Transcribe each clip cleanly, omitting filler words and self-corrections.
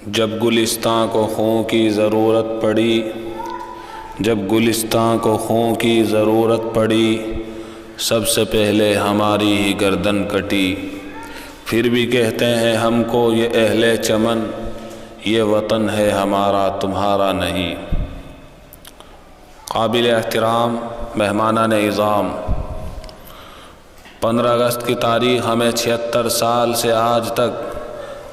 جب گلستاں کو خوں کی ضرورت پڑی، جب گلستاں کو خوں کی ضرورت پڑی، سب سے پہلے ہماری ہی گردن کٹی۔ پھر بھی کہتے ہیں ہم کو یہ اہل چمن، یہ وطن ہے ہمارا تمہارا نہیں۔ قابل احترام مہمانان اعظام، 15 اگست کی تاریخ ہمیں 76 سال سے آج تک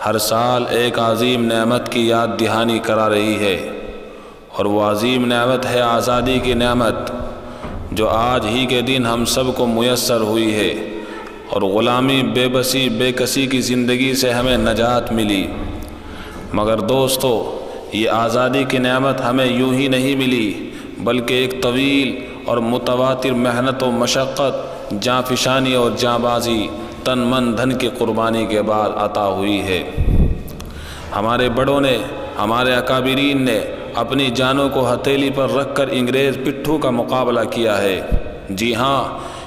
ہر سال ایک عظیم نعمت کی یاد دہانی کرا رہی ہے، اور وہ عظیم نعمت ہے آزادی کی نعمت، جو آج ہی کے دن ہم سب کو میسر ہوئی ہے، اور غلامی، بے بسی، بے کسی کی زندگی سے ہمیں نجات ملی۔ مگر دوستو، یہ آزادی کی نعمت ہمیں یوں ہی نہیں ملی، بلکہ ایک طویل اور متواتر محنت و مشقت، جاں فشانی اور جاں بازی، تن من دھن کی قربانی کے بعد عطا ہوئی ہے۔ ہمارے بڑوں نے، ہمارے اکابرین نے اپنی جانوں کو ہتھیلی پر رکھ کر انگریز پٹھو کا مقابلہ کیا ہے۔ جی ہاں،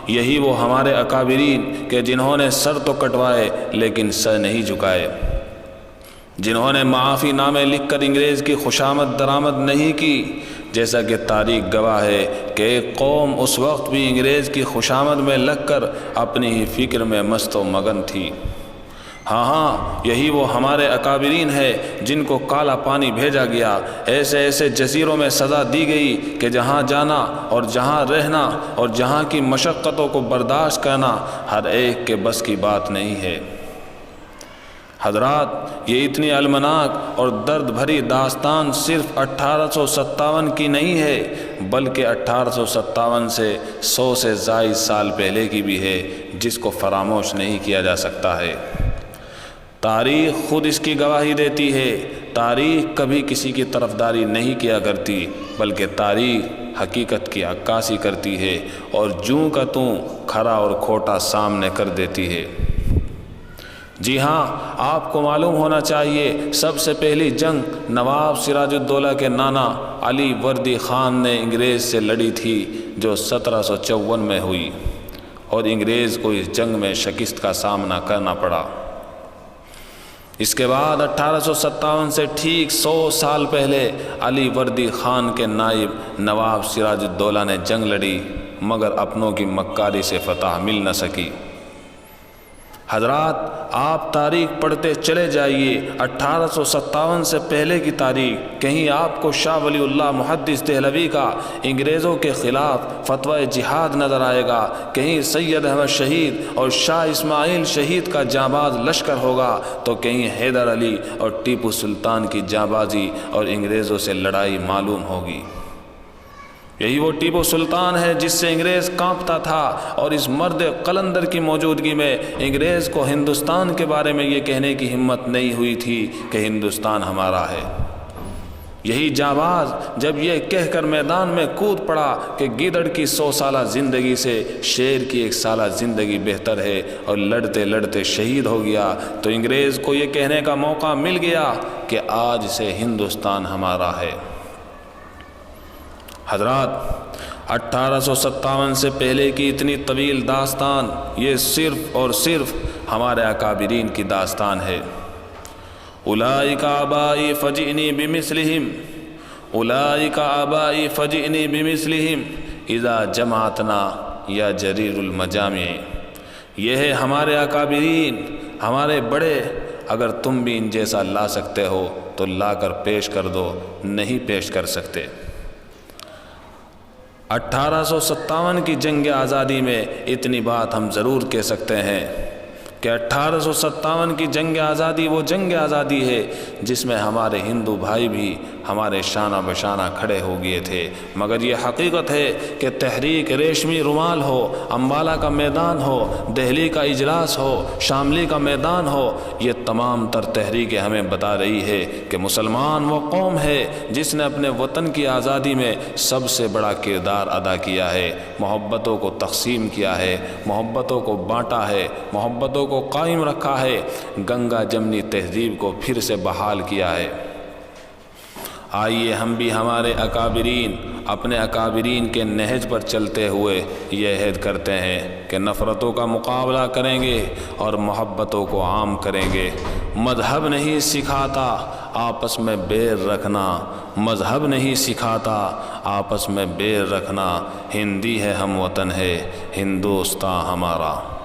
یہی وہ ہمارے اکابرین کہ جنہوں نے سر تو کٹوائے لیکن سر نہیں جھکائے، جنہوں نے معافی نامے لکھ کر انگریز کی خوشامد درآمد نہیں کی، جیسا کہ تاریخ گواہ ہے کہ ایک قوم اس وقت بھی انگریز کی خوشامد میں لگ کر اپنی ہی فکر میں مست و مگن تھی۔ ہاں، یہی وہ ہمارے اکابرین ہے جن کو کالا پانی بھیجا گیا، ایسے ایسے جزیروں میں سزا دی گئی کہ جہاں جانا اور جہاں رہنا اور جہاں کی مشقتوں کو برداشت کرنا ہر ایک کے بس کی بات نہیں ہے۔ حضرات، یہ اتنی المناک اور درد بھری داستان صرف 1857 کی نہیں ہے، بلکہ 1857 سے 100 سے زائد سال پہلے کی بھی ہے، جس کو فراموش نہیں کیا جا سکتا ہے۔ تاریخ خود اس کی گواہی دیتی ہے۔ تاریخ کبھی کسی کی طرفداری نہیں کیا کرتی، بلکہ تاریخ حقیقت کی عکاسی کرتی ہے اور جوں کا توں کھرا اور کھوٹا سامنے کر دیتی ہے۔ جی ہاں، آپ کو معلوم ہونا چاہیے، سب سے پہلی جنگ نواب سراج الدولہ کے نانا علی وردی خان نے انگریز سے لڑی تھی، جو 1754 میں ہوئی، اور انگریز کو اس جنگ میں شکست کا سامنا کرنا پڑا۔ اس کے بعد 1857 سے ٹھیک 100 سال پہلے علی وردی خان کے نائب نواب سراج الدولہ نے جنگ لڑی، مگر اپنوں کی مکاری سے فتح مل نہ سکی۔ حضرات، آپ تاریخ پڑھتے چلے جائیے، 1857 سے پہلے کی تاریخ، کہیں آپ کو شاہ ولی اللہ محدث دہلوی کا انگریزوں کے خلاف فتوی جہاد نظر آئے گا، کہیں سید احمد شہید اور شاہ اسماعیل شہید کا جانباز لشکر ہوگا، تو کہیں حیدر علی اور ٹیپو سلطان کی جانبازی اور انگریزوں سے لڑائی معلوم ہوگی۔ یہی وہ ٹیپو سلطان ہے جس سے انگریز کانپتا تھا، اور اس مرد قلندر کی موجودگی میں انگریز کو ہندوستان کے بارے میں یہ کہنے کی ہمت نہیں ہوئی تھی کہ ہندوستان ہمارا ہے۔ یہی جانباز جب یہ کہہ کر میدان میں کود پڑا کہ گیدڑ کی 100 سالہ زندگی سے شیر کی 1 سالہ زندگی بہتر ہے، اور لڑتے لڑتے شہید ہو گیا، تو انگریز کو یہ کہنے کا موقع مل گیا کہ آج سے ہندوستان ہمارا ہے۔ حضرات، 1857 سے پہلے کی اتنی طویل داستان، یہ صرف اور صرف ہمارے اکابرین کی داستان ہے۔ اولئک آبائی فجئنی بمثلہم، اولئک آبائی فجئنی بمثلہم اذا جمعتنا یا جریر المجامع۔ یہ ہے ہمارے اکابرین، ہمارے بڑے، اگر تم بھی ان جیسا لا سکتے ہو تو لا کر پیش کر دو، نہیں پیش کر سکتے۔ 1857 کی جنگ آزادی میں اتنی بات ہم ضرور کہہ سکتے ہیں کہ 1857 کی جنگ آزادی وہ جنگ آزادی ہے جس میں ہمارے ہندو بھائی بھی ہمارے شانہ بشانہ کھڑے ہو گئے تھے، مگر یہ حقیقت ہے کہ تحریک ریشمی رومال ہو، امبالہ کا میدان ہو، دہلی کا اجلاس ہو، شاملی کا میدان ہو، یہ تمام تر تحریکیں ہمیں بتا رہی ہے کہ مسلمان وہ قوم ہے جس نے اپنے وطن کی آزادی میں سب سے بڑا کردار ادا کیا ہے، محبتوں کو تقسیم کیا ہے، محبتوں کو بانٹا ہے، محبتوں کو قائم رکھا ہے، گنگا جمنی تہذیب کو پھر سے بحال کیا ہے۔ آئیے ہم بھی ہمارے اکابرین، اپنے اکابرین کے نہج پر چلتے ہوئے یہ عہد کرتے ہیں کہ نفرتوں کا مقابلہ کریں گے اور محبتوں کو عام کریں گے، مذہب نہیں سکھاتا آپس میں بیر رکھنا، مذہب نہیں سکھاتا آپس میں بیر رکھنا، ہندی ہے ہم وطن ہے ہندوستاں ہمارا۔